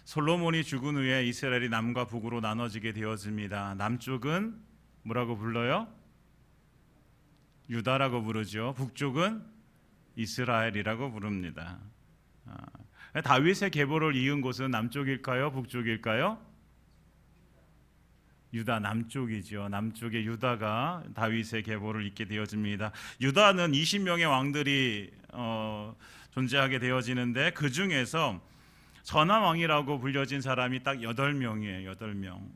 솔로몬이 죽은 후에 이스라엘이 남과 북으로 나눠지게 되어집니다. 남쪽은 뭐라고 불러요? 유다라고 부르죠. 북쪽은 이스라엘이라고 부릅니다. 다윗의 계보를 이은 곳은 남쪽일까요? 북쪽일까요? 유다 남쪽이죠. 남쪽의 유다가 다윗의 계보를 잇게 되어집니다. 유다는 20명의 왕들이 존재하게 되어지는데 그 중에서 선한 왕이라고 불려진 사람이 딱 8명이에요. 8명.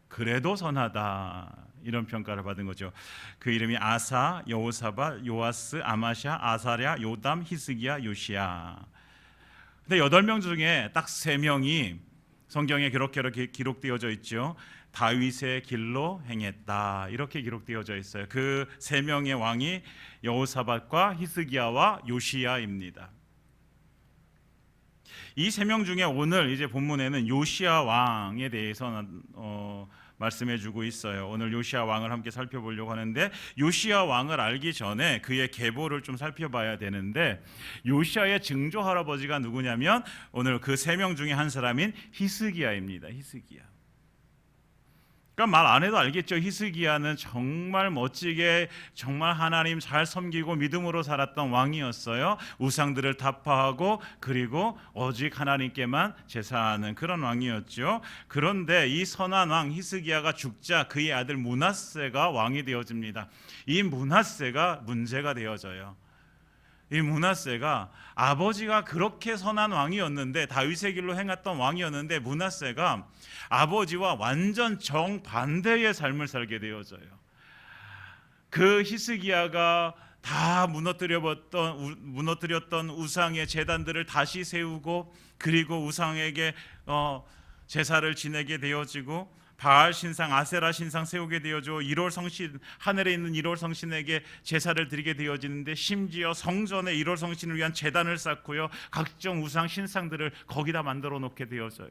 그래도 선하다 이런 평가를 받은 거죠. 그 이름이 아사, 여호사밧, 요아스, 아마샤, 아사랴, 요담, 히스기야, 요시야. 근데 8명 중에 딱 3명이 성경에 그렇게 기록되어져 있죠. 다윗의 길로 행했다 이렇게 기록되어져 있어요. 그 3명의 왕이 여호사밧과 히스기야와 요시야입니다. 이 3명 중에 오늘 이제 본문에는 요시야 왕에 대해서 말씀해주고 있어요. 오늘 요시야 왕을 함께 살펴보려고 하는데 요시야 왕을 알기 전에 그의 계보를 좀 살펴봐야 되는데 요시야의 증조 할아버지가 누구냐면 오늘 그 3명 중에 한 사람인 히스기야입니다. 히스기야. 그러니까 말 안 해도 알겠죠. 히스기야는 정말 멋지게 정말 하나님 잘 섬기고 믿음으로 살았던 왕이었어요. 우상들을 타파하고 그리고 오직 하나님께만 제사하는 그런 왕이었죠. 그런데 이 선한 왕 히스기야가 죽자 그의 아들 므낫세가 왕이 되어집니다. 이 므낫세가 문제가 되어져요. 이 므낫세가 아버지가 그렇게 선한 왕이었는데 다윗의 길로 행했던 왕이었는데 므낫세가 아버지와 완전 정반대의 삶을 살게 되어져요. 그 히스기야가 다 무너뜨렸던 우상의 제단들을 다시 세우고 그리고 우상에게 제사를 지내게 되어지고 바알 신상, 아세라 신상 세우게 되어져 1월 성신, 하늘에 있는 1월 성신에게 제사를 드리게 되어지는데 심지어 성전에 1월 성신을 위한 제단을 쌓고요. 각종 우상 신상들을 거기다 만들어 놓게 되어져요.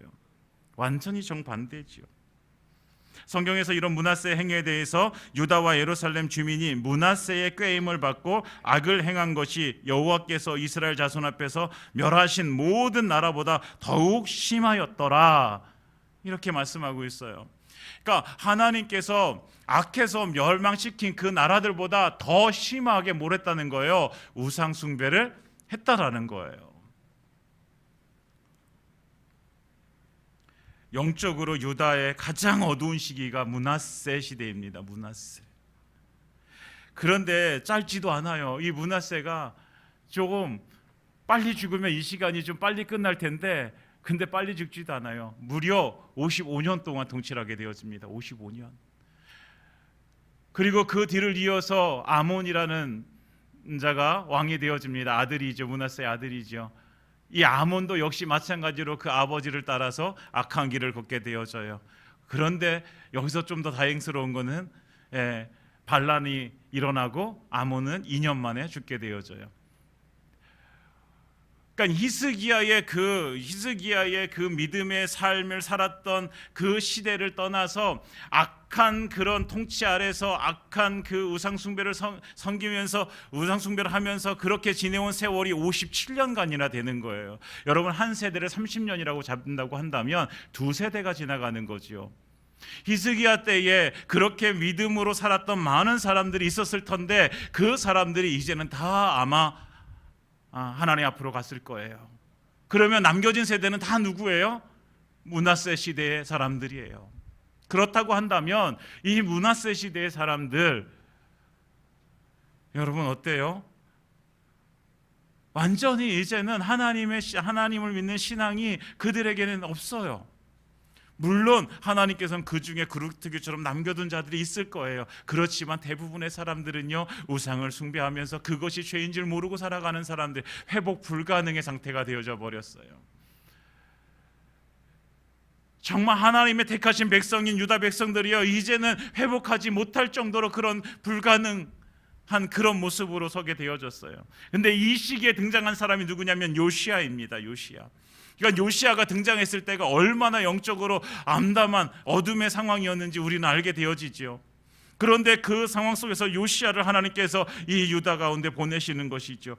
완전히 정반대지요. 성경에서 이런 므낫세의 행위에 대해서 유다와 예루살렘 주민이 므낫세의 꾀임을 받고 악을 행한 것이 여호와께서 이스라엘 자손 앞에서 멸하신 모든 나라보다 더욱 심하였더라 이렇게 말씀하고 있어요. 그러니까 하나님께서 악해서 멸망시킨 그 나라들보다 더 심하게 몰했다는 거예요. 우상 숭배를 했다라는 거예요. 영적으로 유다의 가장 어두운 시기가 므낫세 시대입니다. 므낫세. 그런데 짧지도 않아요. 이 므낫세가 조금 빨리 죽으면 이 시간이 좀 빨리 끝날 텐데 근데 빨리 죽지도 않아요. 무려 55년 동안 통치를 하게 되어집니다. 55년. 그리고 그 뒤를 이어서 아몬이라는 자가 왕이 되어집니다. 아들이죠. 므낫세의 아들이죠. 이 아몬도 역시 마찬가지로 그 아버지를 따라서 악한 길을 걷게 되어져요. 그런데 여기서 좀 더 다행스러운 거는 반란이 일어나고 아몬은 2년 만에 죽게 되어져요. 그러니까 히스기야의 그 믿음의 삶을 살았던 그 시대를 떠나서 악한 그런 통치 아래서 악한 그 우상 숭배를 섬기면서 우상 숭배를 하면서 그렇게 지내온 세월이 57년간이나 되는 거예요. 여러분 한 세대를 30년이라고 잡는다고 한다면 2세대가 지나가는 거지요. 히스기야 때에 그렇게 믿음으로 살았던 많은 사람들이 있었을 텐데 그 사람들이 이제는 다 아마 하나님 앞으로 갔을 거예요. 그러면 남겨진 세대는 다 누구예요? 므낫세 시대의 사람들이에요. 그렇다고 한다면 이 므낫세 시대의 사람들 여러분 어때요? 완전히 이제는 하나님을 믿는 신앙이 그들에게는 없어요. 물론 하나님께서는 그 중에 그루트기처럼 남겨둔 자들이 있을 거예요. 그렇지만 대부분의 사람들은요 우상을 숭배하면서 그것이 죄인 줄 모르고 살아가는 사람들, 회복 불가능의 상태가 되어져 버렸어요. 정말 하나님의 택하신 백성인 유다 백성들이요 이제는 회복하지 못할 정도로 그런 불가능한 그런 모습으로 서게 되어졌어요. 근데 이 시기에 등장한 사람이 누구냐면 요시야입니다. 요시야. 그러니까 요시야가 등장했을 때가 얼마나 영적으로 암담한 어둠의 상황이었는지 우리는 알게 되어지죠. 그런데 그 상황 속에서 요시야를 하나님께서 이 유다 가운데 보내시는 것이죠.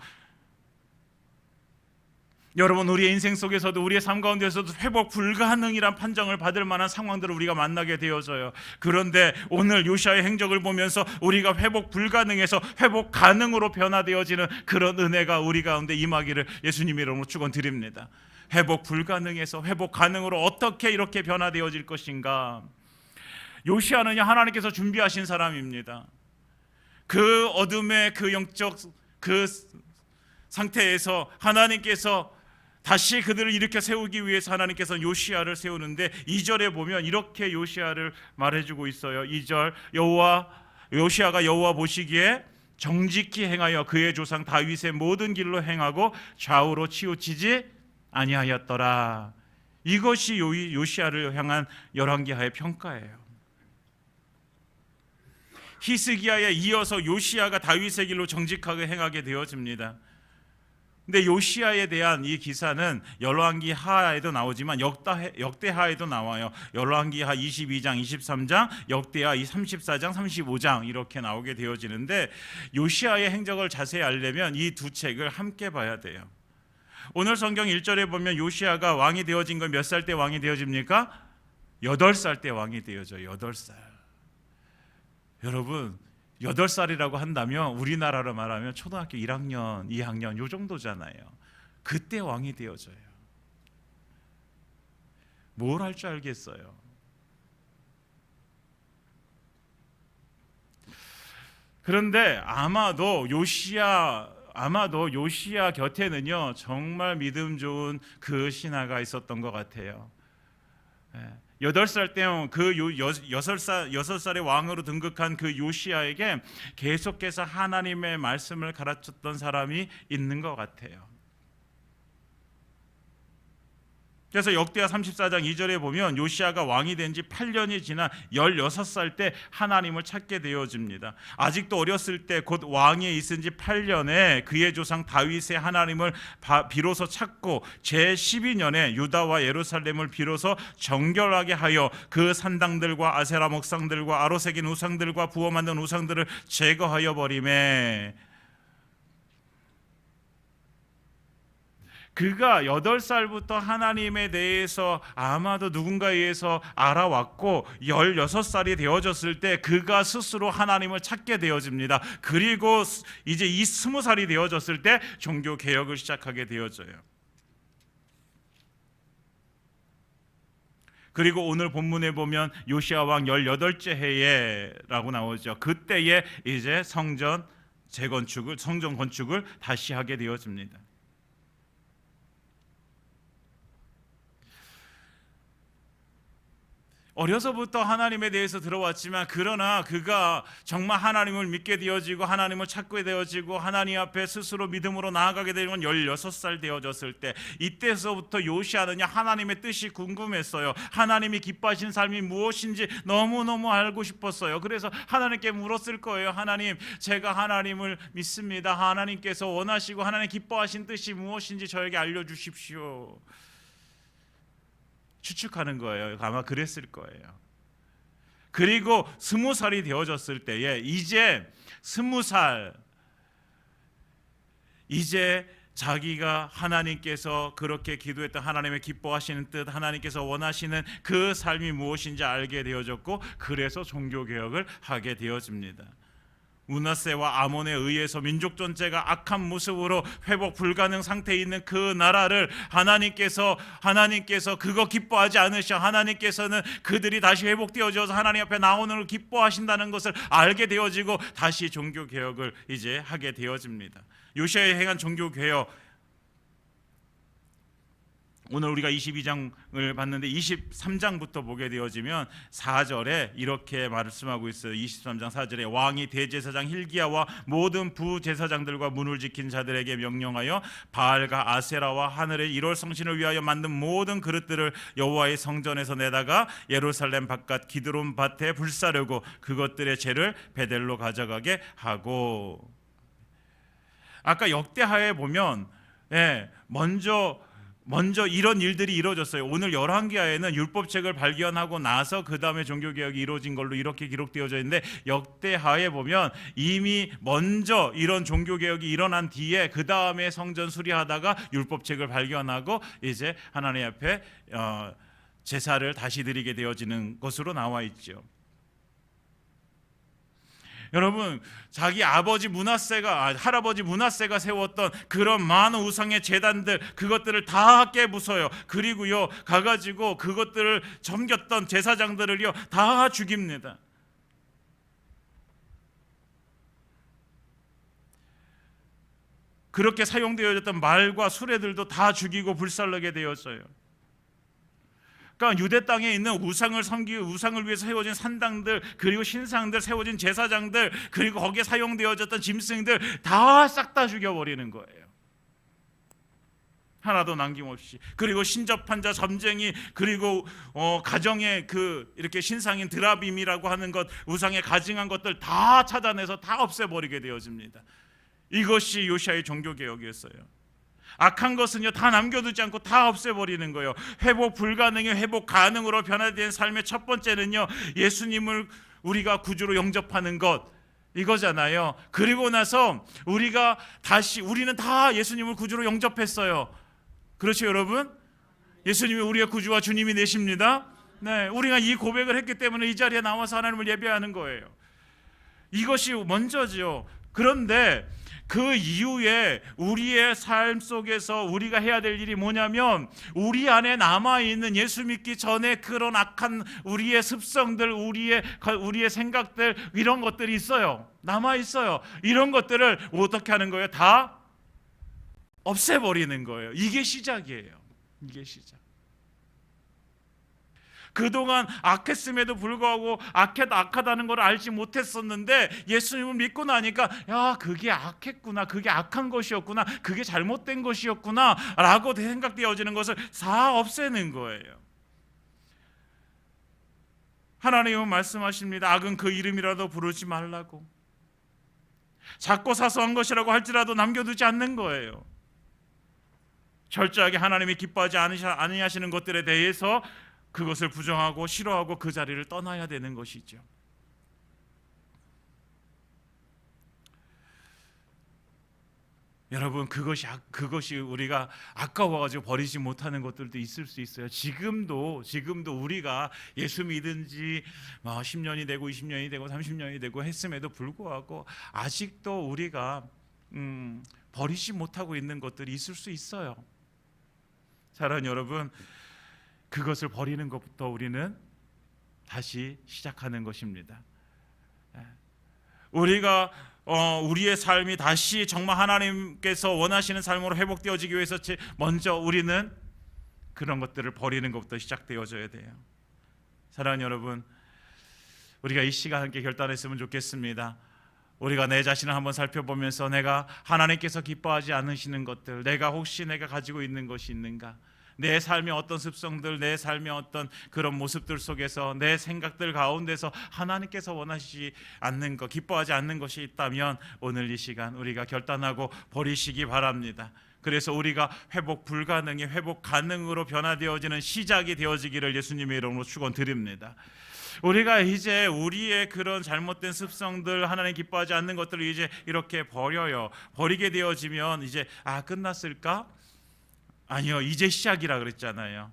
여러분, 우리의 인생 속에서도 우리의 삶 가운데서도 회복 불가능이란 판정을 받을 만한 상황들을 우리가 만나게 되어져요. 그런데 오늘 요시아의 행적을 보면서 우리가 회복 불가능에서 회복 가능으로 변화되어지는 그런 은혜가 우리 가운데 임하기를 예수님 이름으로 축원드립니다. 회복 불가능에서 회복 가능으로 어떻게 이렇게 변화되어질 것인가? 요시아는 하나님께서 준비하신 사람입니다. 그 어둠의 그 영적 그 상태에서 하나님께서 다시 그들을 일으켜 세우기 위해서 하나님께서 요시아를 세우는데 2절에 보면 이렇게 요시아를 말해주고 있어요. 2절, 요시아가 여호와 보시기에 정직히 행하여 그의 조상 다윗의 모든 길로 행하고 좌우로 치우치지 아니하였더라. 이것이 요시아를 향한 열왕기하의 평가예요. 히스기야에 이어서 요시아가 다윗의 길로 정직하게 행하게 되어집니다. 근데 요시아에 대한 이 기사는 열왕기하에도 나오지만 역대하에도 나와요. 열왕기하 22장, 23장, 역대하 34장, 35장 이렇게 나오게 되어지는데 요시아의 행적을 자세히 알려면 이 두 책을 함께 봐야 돼요. 오늘 성경 1절에 보면 요시아가 왕이 되어진 건 몇 살 때 왕이 되어집니까? 8살 때 왕이 되어져요. 8살. 여러분, 8살이라고 한다면 우리나라로 말하면 초등학교 1학년, 2학년 요 정도잖아요. 그때 왕이 되어져요. 뭘 할 줄 알겠어요. 그런데 아마도 요시아 곁에는요 정말 믿음 좋은 그 신하가 있었던 것 같아요. 8살 때 그 6살의 왕으로 등극한 그 요시아에게 계속해서 하나님의 말씀을 가르쳤던 사람이 있는 것 같아요. 그래서 역대하 34장 2절에 보면 요시아가 왕이 된 지 8년이 지나 16살 때 하나님을 찾게 되어집니다. 아직도 어렸을 때 곧 왕위에 있은 지 8년에 그의 조상 다윗의 하나님을 비로소 찾고 제12년에 유다와 예루살렘을 비로소 정결하게 하여 그 산당들과 아세라 목상들과 아로새긴 우상들과 부어 만든 우상들을 제거하여 버리매, 그가 8살부터 하나님에 대해서 아마도 누군가에 의해서 알아왔고 16살이 되어졌을 때 그가 스스로 하나님을 찾게 되어집니다. 그리고 이제 이 20살이 되어졌을 때 종교 개혁을 시작하게 되어져요. 그리고 오늘 본문에 보면 요시아 왕 18째 해에라고 나오죠. 그때에 이제 성전 건축을 다시 하게 되어집니다. 어려서부터 하나님에 대해서 들어왔지만 그러나 그가 정말 하나님을 믿게 되어지고 하나님을 찾게 되어지고 하나님 앞에 스스로 믿음으로 나아가게 되는 건 16살 되어졌을 때, 이때서부터 요시아는 하나님의 뜻이 궁금했어요. 하나님이 기뻐하신 삶이 무엇인지 너무너무 알고 싶었어요. 그래서 하나님께 물었을 거예요. 하나님, 제가 하나님을 믿습니다. 하나님께서 원하시고 하나님 기뻐하신 뜻이 무엇인지 저에게 알려주십시오. 추측하는 거예요. 아마 그랬을 거예요. 그리고 20살이 되어졌을 때에 이제 20살, 이제 자기가 하나님께서 그렇게 기도했던 하나님의 기뻐하시는 뜻, 하나님께서 원하시는 그 삶이 무엇인지 알게 되어졌고, 그래서 종교개혁을 하게 되어집니다. 므낫세와 아몬에 의해서 민족 전체가 악한 모습으로 회복 불가능 상태에 있는 그 나라를 하나님께서 그거 기뻐하지 않으셔. 하나님께서는 그들이 다시 회복되어져서 하나님 앞에 나오는 걸 기뻐하신다는 것을 알게 되어지고 다시 종교 개혁을 이제 하게 되어집니다. 요시아에 행한 종교 개혁, 오늘 우리가 22장을 봤는데 23장부터 보게 되어지면 4절에 이렇게 말씀하고 있어요. 23장 4절에 왕이 대제사장 hil기야와 모든 부제사장들과 문을 지킨 자들에게 명령하여 바알과 아세라와 하늘의 1월 성신을 위하여 만든 모든 그릇들을 여호와의 성전에서 내다가 예루살렘 바깥 기드론 밭에 불사르고 그것들의 재를 베델로 가져가게 하고. 아까 역대하에 보면 먼저 먼저 이런 일들이 이루어졌어요. 오늘 열왕기하에는 율법책을 발견하고 나서 그 다음에 종교개혁이 이루어진 걸로 이렇게 기록되어져 있는데, 역대하에 보면 이미 먼저 이런 종교개혁이 일어난 뒤에 그 다음에 성전 수리하다가 율법책을 발견하고 이제 하나님 앞에 제사를 다시 드리게 되어지는 것으로 나와 있죠. 여러분, 자기 아버지 므낫세가, 할아버지 므낫세가 세웠던 그런 많은 우상의 제단들, 그것들을 다 깨부숴요. 그리고요, 가가지고 그것들을 섬겼던 제사장들을요 다 죽입니다. 그렇게 사용되어졌던 말과 수레들도 다 죽이고 불살르게 되었어요. 그러니까 유대 땅에 있는 우상을 섬기고 우상을 위해서 세워진 산당들, 그리고 신상들, 세워진 제사장들, 그리고 거기에 사용되어졌던 짐승들 다 싹 다 죽여버리는 거예요. 하나도 남김없이. 그리고 신접한 자, 점쟁이, 그리고 가정의 이렇게 신상인 드라빔이라고 하는 것, 우상에 가증한 것들 다 찾아내서 다 없애버리게 되어집니다. 이것이 요시아의 종교개혁이었어요. 악한 것은요 다 남겨두지 않고 다 없애버리는 거예요. 회복 불가능이 회복 가능으로 변화된 삶의 첫 번째는요, 예수님을 우리가 구주로 영접하는 것, 이거잖아요. 그리고 나서 우리는 다 예수님을 구주로 영접했어요. 그렇죠, 여러분? 예수님이 우리의 구주와 주님이 되십니다. 네, 우리가 이 고백을 했기 때문에 이 자리에 나와서 하나님을 예배하는 거예요. 이것이 먼저죠. 그런데 그 이후에 우리의 삶 속에서 우리가 해야 될 일이 뭐냐면, 우리 안에 남아있는 예수 믿기 전에 그런 악한 우리의 습성들, 우리의 생각들, 이런 것들이 있어요. 남아있어요. 이런 것들을 어떻게 하는 거예요? 다 없애버리는 거예요. 이게 시작이에요. 이게 시작. 그동안 악했음에도 불구하고 악하다는 걸 알지 못했었는데, 예수님을 믿고 나니까 야, 그게 악했구나, 그게 악한 것이었구나, 그게 잘못된 것이었구나 라고 생각되어지는 것을 다 없애는 거예요. 하나님은 말씀하십니다. 악은 그 이름이라도 부르지 말라고. 작고 사소한 것이라고 할지라도 남겨두지 않는 거예요. 철저하게 하나님이 기뻐하지 아니하시는 것들에 대해서 그것을 부정하고 싫어하고 그 자리를 떠나야 되는 것이죠. 여러분, 그것이 우리가 아까워가지고 버리지 못하는 것들도 있을 수 있어요. 지금도 우리가 예수 믿은 지 10년이 되고 20년이 되고 30년이 되고 했음에도 불구하고 아직도 우리가 버리지 못하고 있는 것들이 있을 수 있어요. 사랑하는 여러분, 그것을 버리는 것부터 우리는 다시 시작하는 것입니다. 우리가 우리의 삶이 다시 정말 하나님께서 원하시는 삶으로 회복되어지기 위해서 먼저 우리는 그런 것들을 버리는 것부터 시작되어져야 돼요. 사랑하는 여러분, 우리가 이 시간 함께 결단했으면 좋겠습니다. 우리가 내 자신을 한번 살펴보면서 내가 하나님께서 기뻐하지 않으시는 것들, 혹시 내가 가지고 있는 것이 있는가? 내 삶의 어떤 습성들, 내 삶의 어떤 그런 모습들 속에서, 내 생각들 가운데서 하나님께서 원하시지 않는 것, 기뻐하지 않는 것이 있다면 오늘 이 시간 우리가 결단하고 버리시기 바랍니다. 그래서 우리가 회복 불가능이 회복 가능으로 변화되어지는 시작이 되어지기를 예수님의 이름으로 축원드립니다. 우리가 이제 우리의 그런 잘못된 습성들, 하나님 기뻐하지 않는 것들을 이제 이렇게 버리게 되어지면 이제 끝났을까? 아니요, 이제 시작이라 그랬잖아요.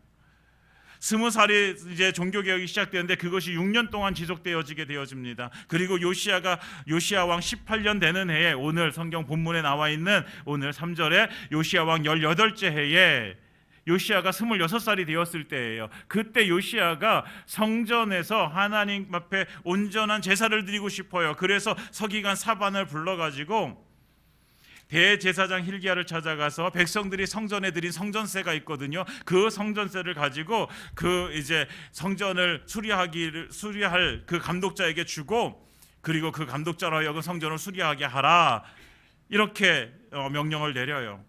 20살에 이제 종교개혁이 시작되는데 그것이 6년 동안 지속되어지게 되어집니다. 그리고 요시아 왕 18년 되는 해에, 오늘 성경 본문에 나와 있는 오늘 3절에 요시아 왕 18째 해에 요시아가 26살이 되었을 때예요. 그때 요시아가 성전에서 하나님 앞에 온전한 제사를 드리고 싶어요. 그래서 서기관 사반을 불러가지고 대제사장 힐기야를 찾아가서 백성들이 성전에 드린 성전세가 있거든요. 그 성전세를 가지고 이제 성전을 수리할 그 감독자에게 주고, 그리고 그 감독자로 하여금 성전을 수리하게 하라, 이렇게 명령을 내려요.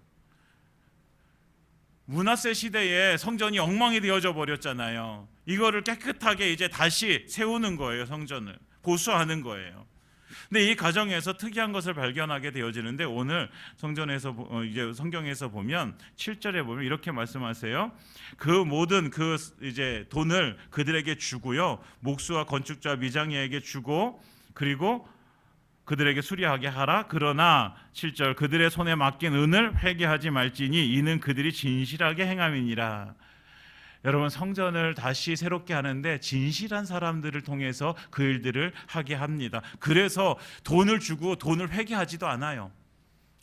므낫세 시대에 성전이 엉망이 되어져 버렸잖아요. 이거를 깨끗하게 이제 다시 세우는 거예요. 성전을 보수하는 거예요. 근데 이 과정에서 특이한 것을 발견하게 되어지는데 오늘 성전에서 이제 성경에서 보면 7절에 보면 이렇게 말씀하세요. 그 모든 그 이제 돈을 그들에게 주고요, 목수와 건축자 미장이에게 주고 그리고 그들에게 수리하게 하라. 그러나 7절 그들의 손에 맡긴 은을 회개하지 말지니 이는 그들이 진실하게 행함이니라. 여러분, 성전을 다시 새롭게 하는데 진실한 사람들을 통해서 그 일들을 하게 합니다. 그래서 돈을 주고 돈을 회개하지도 않아요.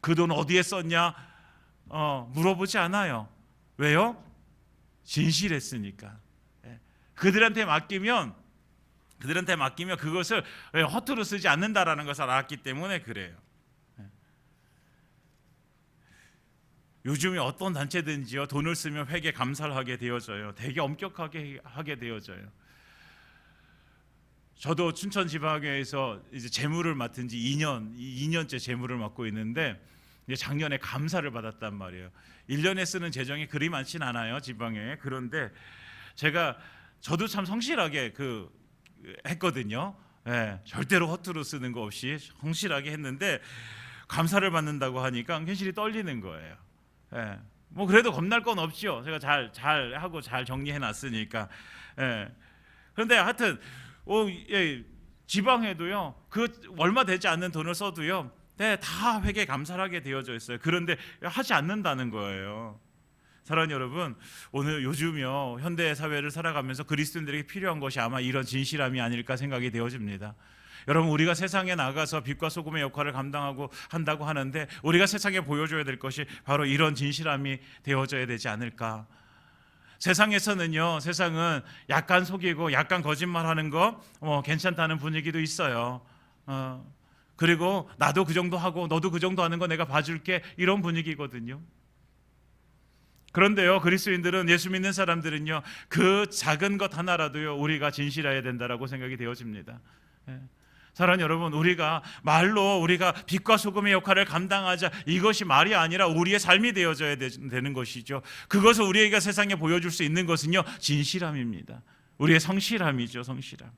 그 돈 어디에 썼냐 물어보지 않아요. 왜요? 진실했으니까. 그들한테 맡기면 그것을 허투루 쓰지 않는다라는 것을 알았기 때문에 그래요. 요즘에 어떤 단체든지요, 돈을 쓰면 회계 감사를 하게 되어져요. 되게 엄격하게 하게 되어져요. 저도 춘천지방교회에서 이제 재무를 맡은 지 2년째 재무를 맡고 있는데 이제 작년에 감사를 받았단 말이에요. 1년에 쓰는 재정이 그리 많진 않아요, 지방에. 그런데 저도 참 성실하게 했거든요. 절대로 허투루 쓰는 거 없이 성실하게 했는데 감사를 받는다고 하니까 현실이 떨리는 거예요. 뭐 그래도 겁날 건 없죠. 제가 잘 하고 잘 정리해 놨으니까. 그런데 하여튼 지방에도요, 그 얼마 되지 않는 돈을 써도요, 다 회계 감사를 하게 되어져 있어요. 그런데 하지 않는다는 거예요. 사랑하는 여러분, 오늘 요즘요 현대 사회를 살아가면서 그리스도인들에게 필요한 것이 아마 이런 진실함이 아닐까 생각이 되어집니다. 여러분, 우리가 세상에 나가서 빛과 소금의 역할을 감당하고 한다고 하는데 우리가 세상에 보여줘야 될 것이 바로 이런 진실함이 되어져야 되지 않을까. 세상은 약간 속이고 약간 거짓말하는 거 괜찮다는 분위기도 있어요. 그리고 나도 그 정도 하고 너도 그 정도 하는 거 내가 봐줄게, 이런 분위기거든요. 그런데요, 그리스도인들은, 예수 믿는 사람들은요, 그 작은 것 하나라도요 우리가 진실해야 된다라고 생각이 되어집니다. 사랑하는 여러분, 우리가 빛과 소금의 역할을 감당하자, 이것이 말이 아니라 우리의 삶이 되어져야 되는 것이죠. 그것을 우리에게 세상에 보여줄 수 있는 것은요 진실함입니다. 우리의 성실함이죠. 성실함.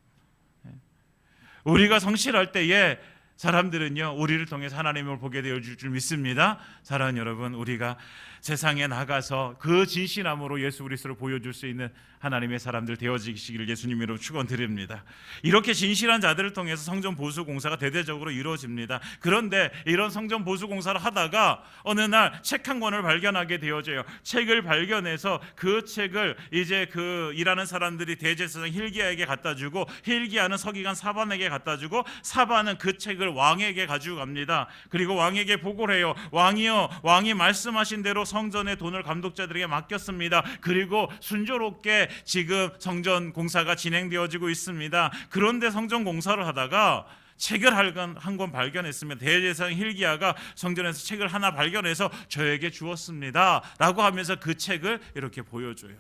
우리가 성실할 때에 사람들은요 우리를 통해서 하나님을 보게 되어줄 줄 믿습니다. 사랑하는 여러분, 우리가 세상에 나가서 그 진실함으로 예수 그리스도를 보여줄 수 있는 하나님의 사람들 되어지시기를 예수님 이름으로 축원드립니다. 이렇게 진실한 자들을 통해서 성전 보수 공사가 대대적으로 이루어집니다. 그런데 이런 성전 보수 공사를 하다가 어느 날 책 한 권을 발견하게 되어져요. 책을 발견해서 그 책을 이제 그 일하는 사람들이 대제사장 hil기야에게 갖다 주고, hil기야는 서기관 사반에게 갖다 주고, 사반은 그 책을 왕에게 가지고 갑니다. 그리고 왕에게 보고를 해요. 왕이여, 왕이 말씀하신 대로 성전의 돈을 감독자들에게 맡겼습니다. 그리고 순조롭게 지금 성전 공사가 진행되어지고 있습니다. 그런데 성전 공사를 하다가 책을 한 권 발견했으면 대제사장 hil기야가 성전에서 책을 하나 발견해서 저에게 주었습니다 라고 하면서 그 책을 이렇게 보여줘요.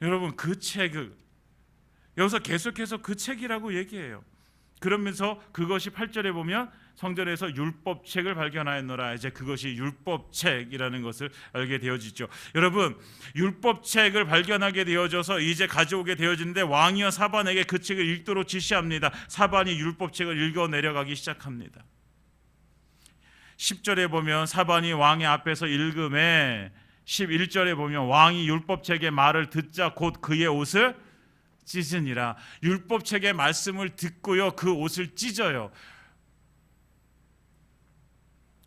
여러분, 그 책을 여기서 계속해서 그 책이라고 얘기해요. 그러면서 그것이 8절에 보면 성전에서 율법책을 발견하였노라. 이제 그것이 율법책이라는 것을 알게 되어지죠. 여러분, 율법책을 발견하게 되어져서 이제 가져오게 되어지는데 왕이여 사반에게 그 책을 읽도록 지시합니다. 사반이 율법책을 읽어 내려가기 시작합니다. 10절에 보면 사반이 왕의 앞에서 읽음에, 11절에 보면 왕이 율법책의 말을 듣자 곧 그의 옷을 찢으니라. 율법책의 말씀을 듣고요 그 옷을 찢어요.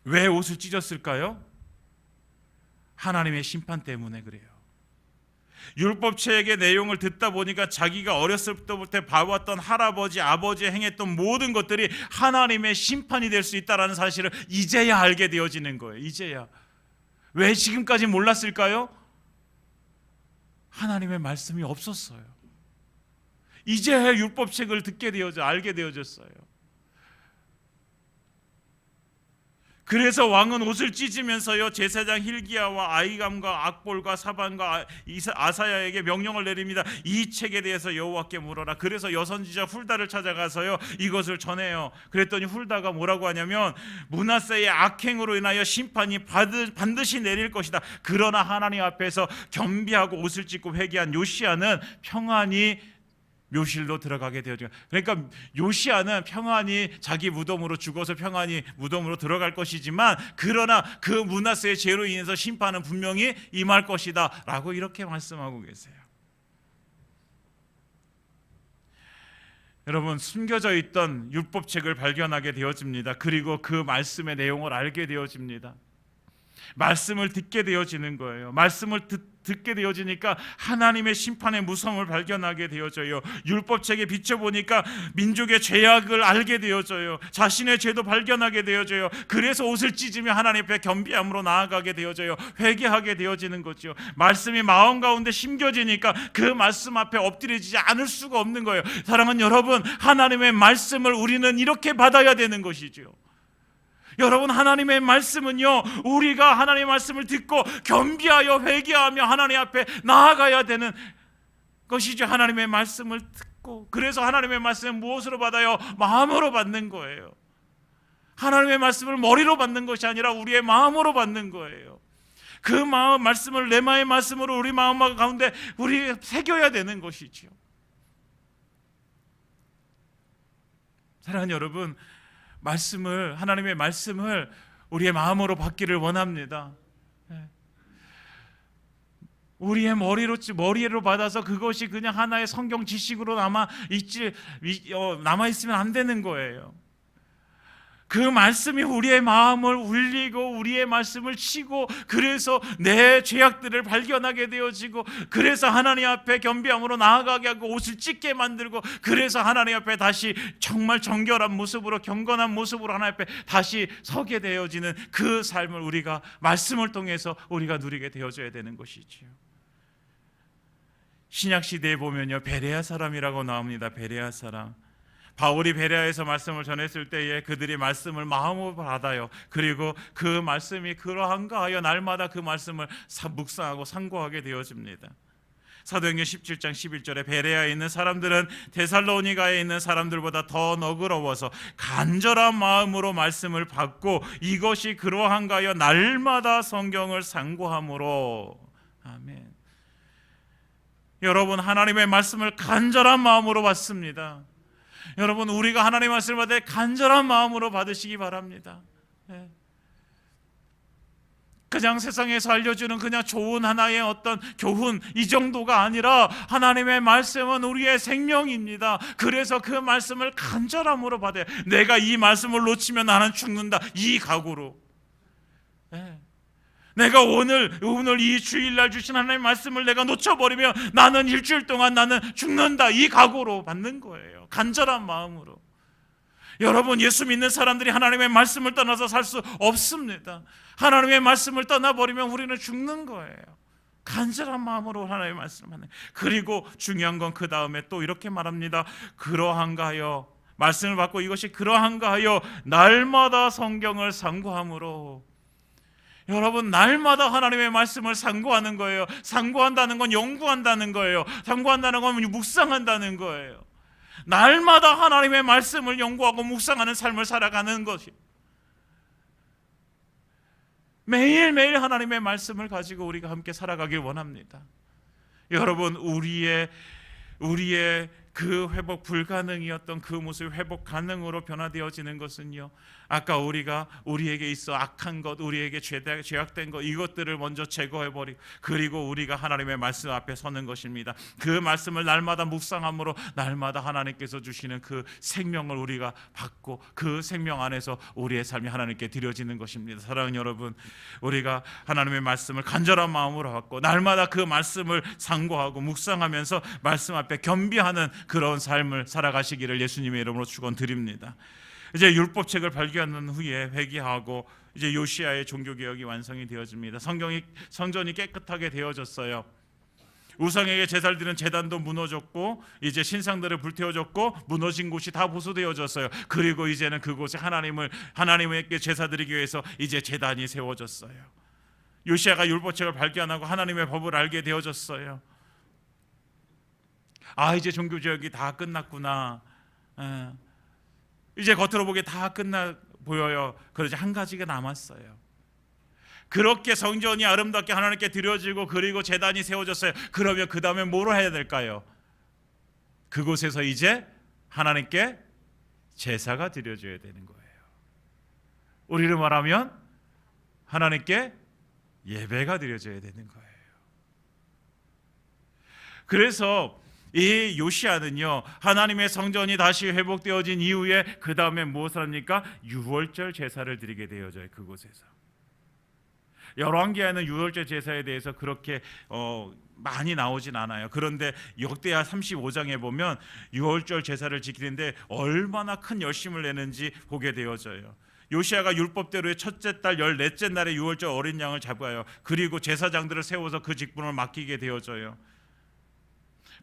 왜 옷을 찢었을까요? 하나님의 심판 때문에 그래요. 율법책의 내용을 듣다 보니까 자기가 어렸을 때부터 봐왔던 할아버지, 아버지 행했던 모든 것들이 하나님의 심판이 될 수 있다는 사실을 이제야 알게 되어지는 거예요. 이제야. 왜 지금까지 몰랐을까요? 하나님의 말씀이 없었어요. 이제야 율법책을 알게 되어졌어요. 그래서 왕은 옷을 찢으면서요 제사장 hilki야와 아히감과 악볼과 사반과 아사야에게 명령을 내립니다. 이 책에 대해서 여호와께 물어라. 그래서 여선지자 훌다를 찾아가서요 이것을 전해요. 그랬더니 훌다가 뭐라고 하냐면 므낫세의 악행으로 인하여 심판이 반드시 내릴 것이다. 그러나 하나님 앞에서 겸비하고 옷을 찢고 회개한 요시야는 평안히 묘실로 들어가게 되어져. 그러니까 요시야는 평안히 자기 무덤으로 죽어서 평안히 무덤으로 들어갈 것이지만 그러나 그 므낫세의 죄로 인해서 심판은 분명히 임할 것이다 라고 이렇게 말씀하고 계세요. 여러분, 숨겨져 있던 율법책을 발견하게 되어집니다. 그리고 그 말씀의 내용을 알게 되어집니다. 말씀을 듣게 되어지는 거예요. 말씀을 듣게 되어지니까 하나님의 심판의 무서움을 발견하게 되어져요. 율법책에 비춰보니까 민족의 죄악을 알게 되어져요. 자신의 죄도 발견하게 되어져요. 그래서 옷을 찢으며 하나님 앞에 겸비함으로 나아가게 되어져요. 회개하게 되어지는 거죠. 말씀이 마음 가운데 심겨지니까 그 말씀 앞에 엎드려지지 않을 수가 없는 거예요. 사랑하는 여러분, 하나님의 말씀을 우리는 이렇게 받아야 되는 것이죠. 여러분, 하나님의 말씀은요 우리가 하나님의 말씀을 듣고 겸비하여 회개하며 하나님 앞에 나아가야 되는 것이죠. 하나님의 말씀을 듣고, 그래서 하나님의 말씀은 무엇으로 받아요? 마음으로 받는 거예요. 하나님의 말씀을 머리로 받는 것이 아니라 우리의 마음으로 받는 거예요. 그 마음 말씀을 내 마음의 말씀으로 우리 마음 가운데 우리 새겨야 되는 것이죠. 사랑하는 여러분, 하나님의 말씀을 우리의 마음으로 받기를 원합니다. 우리의 머리로 받아서 그것이 그냥 하나의 성경 지식으로 남아 있으면 안 되는 거예요. 그 말씀이 우리의 마음을 울리고 우리의 말씀을 치고, 그래서 내 죄악들을 발견하게 되어지고, 그래서 하나님 앞에 겸비함으로 나아가게 하고 옷을 찢게 만들고, 그래서 하나님 앞에 다시 정말 정결한 모습으로, 경건한 모습으로 하나님 앞에 다시 서게 되어지는 그 삶을 우리가 말씀을 통해서 우리가 누리게 되어져야 되는 것이지요. 신약 시대에 보면요 베레아 사람이라고 나옵니다. 베레아 사람. 바울이 베레아에서 말씀을 전했을 때에 그들이 말씀을 마음으로 받아요. 그리고 그 말씀이 그러한가 하여 날마다 그 말씀을 묵상하고 상고하게 되어집니다. 사도행전 17장 11절에 베레아에 있는 사람들은 데살로니가에 있는 사람들보다 더 너그러워서 간절한 마음으로 말씀을 받고 이것이 그러한가 하여 날마다 성경을 상고함으로. 아멘. 여러분, 하나님의 말씀을 간절한 마음으로 받습니다. 여러분, 우리가 하나님의 말씀을 받을 때 간절한 마음으로 받으시기 바랍니다. 그냥 세상에서 알려주는 그냥 좋은 하나의 어떤 교훈, 이 정도가 아니라 하나님의 말씀은 우리의 생명입니다. 그래서 그 말씀을 간절함으로 받아요. 내가 이 말씀을 놓치면 나는 죽는다, 이 각오로. 내가 오늘 이 주일날 주신 하나님의 말씀을 내가 놓쳐버리면 나는 일주일 동안 나는 죽는다, 이 각오로 받는 거예요. 간절한 마음으로. 여러분, 예수 믿는 사람들이 하나님의 말씀을 떠나서 살 수 없습니다. 하나님의 말씀을 떠나버리면 우리는 죽는 거예요. 간절한 마음으로 하나님의 말씀을 하는. 그리고 중요한 건 그 다음에 또 이렇게 말합니다. 그러한가 하여, 말씀을 받고 이것이 그러한가 하여 날마다 성경을 상고함으로. 여러분, 날마다 하나님의 말씀을 상고하는 거예요. 상고한다는 건 연구한다는 거예요. 상고한다는 건 묵상한다는 거예요. 날마다 하나님의 말씀을 연구하고 묵상하는 삶을 살아가는 것이, 매일매일 하나님의 말씀을 가지고 우리가 함께 살아가길 원합니다. 여러분, 우리의 그 회복 불가능이었던 그 모습이 회복 가능으로 변화되어지는 것은요, 아까 우리에게 있어 악한 것, 우리에게 죄악된 것, 이것들을 먼저 제거해버리고, 그리고 우리가 하나님의 말씀 앞에 서는 것입니다. 그 말씀을 날마다 묵상함으로 날마다 하나님께서 주시는 그 생명을 우리가 받고, 그 생명 안에서 우리의 삶이 하나님께 드려지는 것입니다. 사랑하는 여러분, 우리가 하나님의 말씀을 간절한 마음으로 받고 날마다 그 말씀을 상고하고 묵상하면서 말씀 앞에 겸비하는 그런 삶을 살아가시기를 예수님의 이름으로 축원드립니다. 이제 율법책을 발견한 후에 회개하고 이제 요시야의 종교개혁이 완성이 되어집니다. 성전이 깨끗하게 되어졌어요. 우상에게 제사를 드리는 제단도 무너졌고 이제 신상들을 불태워졌고 무너진 곳이 다 보수되어졌어요. 그리고 이제는 그곳에 하나님에게 제사 드리기 위해서 이제 제단이 세워졌어요. 요시야가 율법책을 발견하고 하나님의 법을 알게 되어졌어요. 아, 이제 종교개혁이 다 끝났구나. 이제 겉으로 보기에 다 끝나 보여요. 그러지 한 가지가 남았어요. 그렇게 성전이 아름답게 하나님께 드려지고 그리고 제단이 세워졌어요. 그러면 그 다음에 뭐로 해야 될까요? 그곳에서 이제 하나님께 제사가 드려져야 되는 거예요. 우리를 말하면 하나님께 예배가 드려져야 되는 거예요. 그래서 이 요시야는요, 하나님의 성전이 다시 회복되어진 이후에 그 다음에 무엇을 합니까? 유월절 제사를 드리게 되어져요. 그곳에서. 열왕기에는 유월절 제사에 대해서 그렇게 많이 나오진 않아요. 그런데 역대하 35장에 보면 유월절 제사를 지키는데 얼마나 큰 열심을 내는지 보게 되어져요. 요시야가 율법대로의 첫째 달 14째 날에 유월절 어린 양을 잡아요. 그리고 제사장들을 세워서 그 직분을 맡기게 되어져요.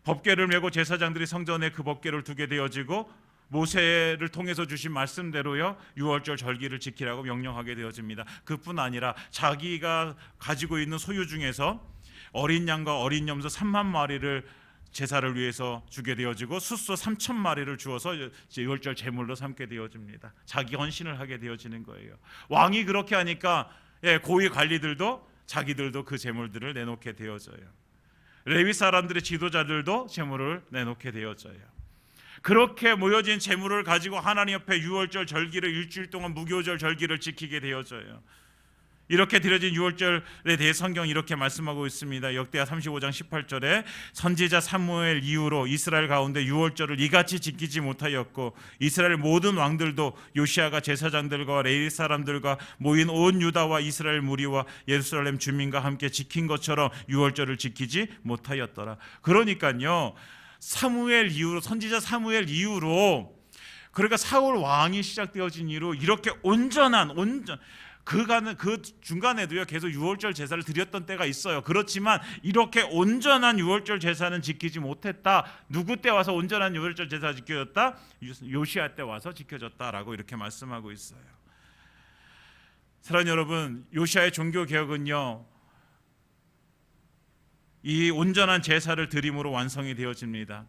법궤를 메고 제사장들이 성전에 그 법궤를 두게 되어지고 모세를 통해서 주신 말씀대로요, 유월절 절기를 지키라고 명령하게 되어집니다. 그뿐 아니라 자기가 가지고 있는 소유 중에서 어린 양과 어린 염소 3만 마리를 제사를 위해서 주게 되어지고 숫소 3천 마리를 주어서 유월절 제물로 삼게 되어집니다. 자기 헌신을 하게 되어지는 거예요. 왕이 그렇게 하니까 고위 관리들도 자기들도 그 제물들을 내놓게 되어져요. 레위 사람들의 지도자들도 제물을 내놓게 되어져요. 그렇게 모여진 제물을 가지고 하나님 옆에 유월절 절기를 일주일 동안 무교절 절기를 지키게 되어져요. 이렇게 드려진 유월절에 대해 성경이 이렇게 말씀하고 있습니다. 역대하 35장 18절에 선지자 사무엘 이후로 이스라엘 가운데 유월절을 이같이 지키지 못하였고 이스라엘 모든 왕들도 요시야가 제사장들과 레위 사람들과 모인 온 유다와 이스라엘 무리와 예루살렘 주민과 함께 지킨 것처럼 유월절을 지키지 못하였더라. 그러니까요, 사무엘 이후로, 선지자 사무엘 이후로, 그러니까 사울 왕이 시작되어진 이후로 이렇게 그 중간에도요 계속 유월절 제사를 드렸던 때가 있어요. 그렇지만 이렇게 온전한 유월절 제사는 지키지 못했다. 누구 때 와서 온전한 유월절 제사 지켜졌다? 요시야 때 와서 지켜졌다라고 이렇게 말씀하고 있어요. 사랑하는 여러분, 요시야의 종교 개혁은요, 이 온전한 제사를 드림으로 완성이 되어집니다.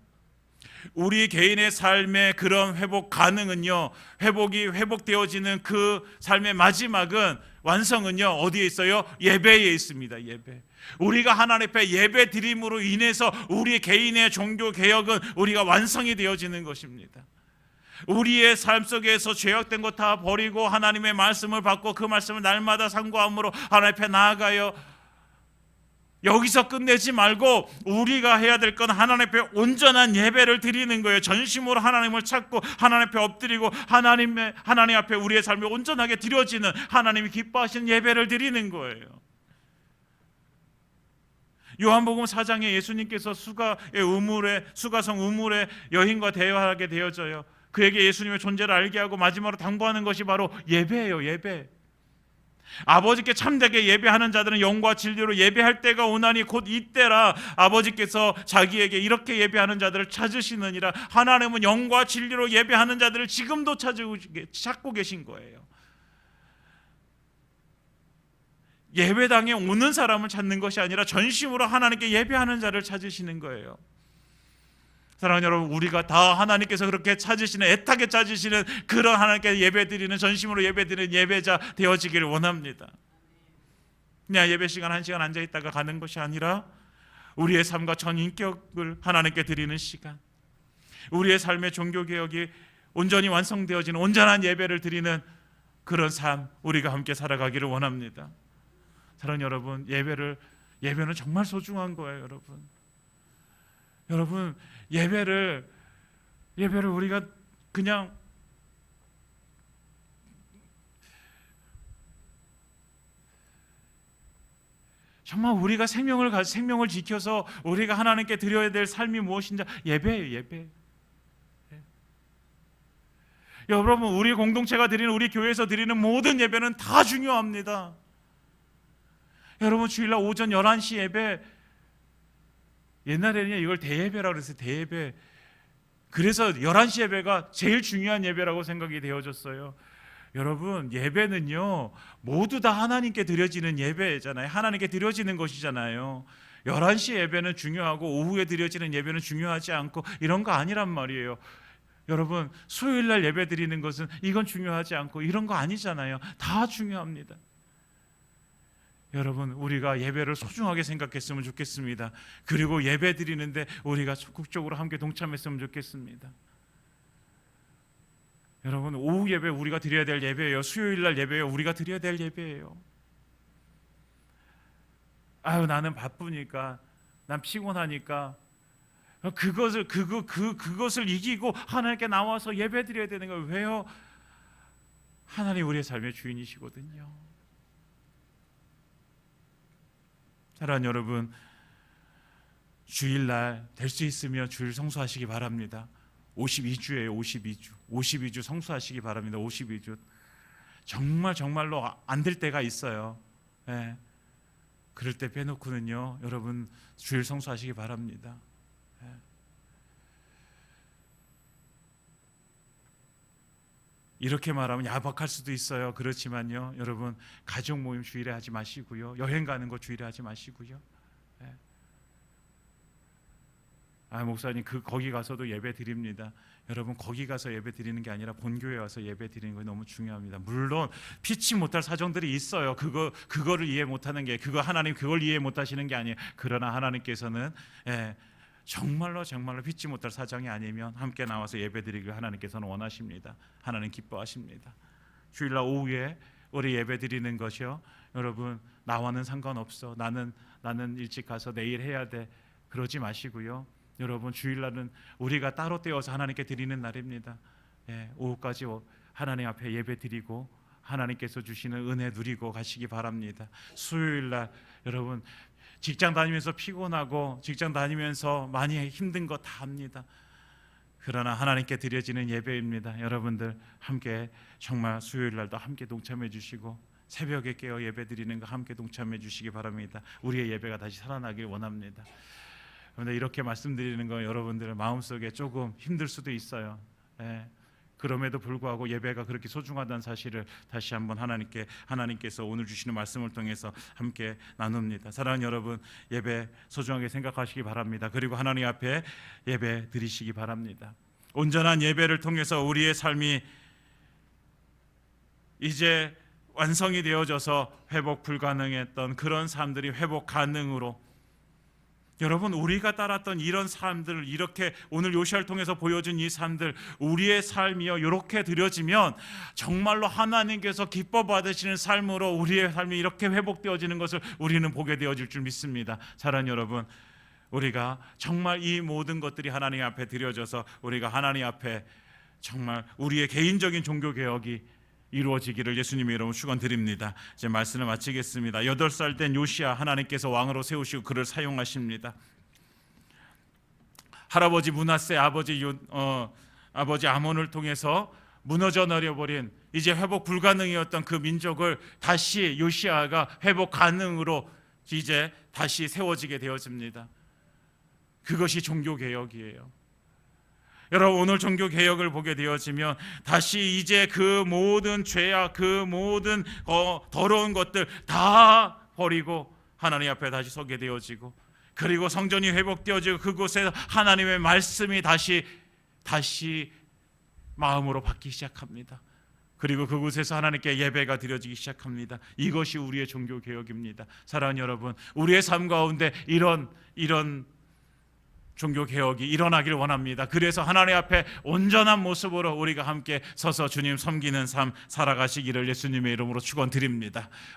우리 개인의 삶의 그런 회복 가능은요, 회복되어지는 그 삶의 마지막은, 완성은요 어디에 있어요? 예배에 있습니다. 예배. 우리가 하나님 앞에 예배 드림으로 인해서 우리 개인의 종교 개혁은 우리가 완성이 되어지는 것입니다. 우리의 삶 속에서 죄악된 것 다 버리고 하나님의 말씀을 받고 그 말씀을 날마다 상고함으로 하나님 앞에 나아가요. 여기서 끝내지 말고 우리가 해야 될 건 하나님 앞에 온전한 예배를 드리는 거예요. 전심으로 하나님을 찾고 하나님 앞에 엎드리고 하나님 앞에 우리의 삶이 온전하게 드려지는, 하나님이 기뻐하시는 예배를 드리는 거예요. 요한복음 4장에 예수님께서 수가성 우물의 여인과 대화하게 되어져요. 그에게 예수님의 존재를 알게 하고 마지막으로 당부하는 것이 바로 예배예요. 예배. 아버지께 참되게 예배하는 자들은 영과 진리로 예배할 때가 오나니 곧 이때라. 아버지께서 자기에게 이렇게 예배하는 자들을 찾으시느니라. 하나님은 영과 진리로 예배하는 자들을 지금도 찾고 계신 거예요. 예배당에 오는 사람을 찾는 것이 아니라 전심으로 하나님께 예배하는 자를 찾으시는 거예요. 사랑하는 여러분, 우리가 다 하나님께서 그렇게 찾으시는, 애타게 찾으시는 그런 하나님께 예배드리는, 전심으로 예배드리는 예배자 되어지기를 원합니다. 그냥 예배 시간 1시간 앉아있다가 가는 것이 아니라 우리의 삶과 전 인격을 하나님께 드리는 시간, 우리의 삶의 종교개혁이 온전히 완성되어지는 온전한 예배를 드리는 그런 삶, 우리가 함께 살아가기를 원합니다. 사랑하는 여러분, 예배는 정말 소중한 거예요. 여러분, 예배를 우리가 그냥 정말 우리가 생명을 지켜서 우리가 하나님께 드려야 될 삶이 무엇인지, 예배예요. 예배. 여러분, 우리 공동체가 드리는, 우리 교회에서 드리는 모든 예배는 다 중요합니다. 여러분, 주일날 오전 11시 예배, 옛날에는 이걸 대예배라고 그랬어요. 대예배. 그래서 11시 예배가 제일 중요한 예배라고 생각이 되어졌어요. 여러분, 예배는요 모두 다 하나님께 드려지는 예배잖아요. 하나님께 드려지는 것이잖아요. 11시 예배는 중요하고 오후에 드려지는 예배는 중요하지 않고 이런 거 아니란 말이에요. 여러분, 수요일날 예배 드리는 것은 이건 중요하지 않고 이런 거 아니잖아요. 다 중요합니다. 여러분, 우리가 예배를 소중하게 생각했으면 좋겠습니다. 그리고 예배 드리는데 우리가 적극적으로 함께 동참했으면 좋겠습니다. 여러분, 오후 예배 우리가 드려야 될 예배예요. 수요일날 예배예요. 우리가 드려야 될 예배예요. 아유, 나는 바쁘니까, 난 피곤하니까 그것을 이기고 하나님께 나와서 예배 드려야 되는 거예요. 왜요? 하나님 우리의 삶의 주인이시거든요. 사랑하는 여러분, 주일날 될 수 있으면 주일 성수하시기 바랍니다. 52주예요. 52주 성수하시기 바랍니다. 52주. 정말로 안 될 때가 있어요. 네. 그럴 때 빼놓고는요, 여러분 주일 성수하시기 바랍니다. 네. 이렇게 말하면 야박할 수도 있어요. 그렇지만요, 여러분 가족 모임 주일에 하지 마시고요, 여행 가는 거 주일에 하지 마시고요. 네. 목사님 거기 가서도 예배 드립니다. 여러분, 거기 가서 예배 드리는 게 아니라 본교회 와서 예배 드리는 거 너무 중요합니다. 물론 피치 못할 사정들이 있어요. 그거를 이해 못하는 게, 하나님 그걸 이해 못하시는 게 아니에요. 그러나 하나님께서는 정말로 피치 못할 사정이 아니면 함께 나와서 예배 드리기를 하나님께서는 원하십니다. 하나님 기뻐하십니다. 주일날 오후에 우리 예배 드리는 것이요, 여러분 나와는 상관없어, 나는 일찍 가서 내일 해야 돼, 그러지 마시고요. 여러분, 주일날은 우리가 따로 떼어서 하나님께 드리는 날입니다. 오후까지 하나님 앞에 예배 드리고 하나님께서 주시는 은혜 누리고 가시기 바랍니다. 수요일날 여러분 직장 다니면서 피곤하고 직장 다니면서 많이 힘든 거 다 압니다. 그러나 하나님께 드려지는 예배입니다. 여러분들 함께 정말 수요일날도 함께 동참해 주시고 새벽에 깨어 예배 드리는 거 함께 동참해 주시기 바랍니다. 우리의 예배가 다시 살아나길 원합니다. 그런데 이렇게 말씀드리는 건 여러분들 마음속에 조금 힘들 수도 있어요. 그럼에도 불구하고 예배가 그렇게 소중하다는 사실을 다시 한번 하나님께서 오늘 주시는 말씀을 통해서 함께 나눕니다. 사랑하는 여러분, 예배 소중하게 생각하시기 바랍니다. 그리고 하나님 앞에 예배 드리시기 바랍니다. 온전한 예배를 통해서 우리의 삶이 이제 완성이 되어져서 회복 불가능했던 그런 삶들이 회복 가능으로, 여러분 우리가 따랐던 이런 삶들을 이렇게 오늘 요시아를 통해서 보여준 이 삶들, 우리의 삶이요 이렇게 드려지면 정말로 하나님께서 기뻐 받으시는 삶으로 우리의 삶이 이렇게 회복되어지는 것을 우리는 보게 되어질 줄 믿습니다. 사랑하는 여러분, 우리가 정말 이 모든 것들이 하나님 앞에 드려져서 우리가 하나님 앞에 정말 우리의 개인적인 종교개혁이 이루어지기를 예수님의 이름으로 축원드립니다. 이제 말씀을 마치겠습니다. 8살 된 요시야, 하나님께서 왕으로 세우시고 그를 사용하십니다. 할아버지 므낫세, 아버지 아몬을 통해서 무너져 내려버린, 이제 회복 불가능이었던 그 민족을 다시 요시야가 회복 가능으로 이제 다시 세워지게 되어집니다. 그것이 종교개혁이에요. 여러분, 오늘 종교개혁을 보게 되어지면 다시 이제 그 모든 죄악, 그 모든 더러운 것들 다 버리고 하나님 앞에 다시 서게 되어지고, 그리고 성전이 회복되어지고 그곳에 하나님의 말씀이 다시 마음으로 받기 시작합니다. 그리고 그곳에서 하나님께 예배가 드려지기 시작합니다. 이것이 우리의 종교개혁입니다. 사랑하는 여러분, 우리의 삶 가운데 이런 종교개혁이 일어나길 원합니다. 그래서 하나님 앞에 온전한 모습으로 우리가 함께 서서 주님 섬기는 삶 살아가시기를 예수님의 이름으로 축원드립니다.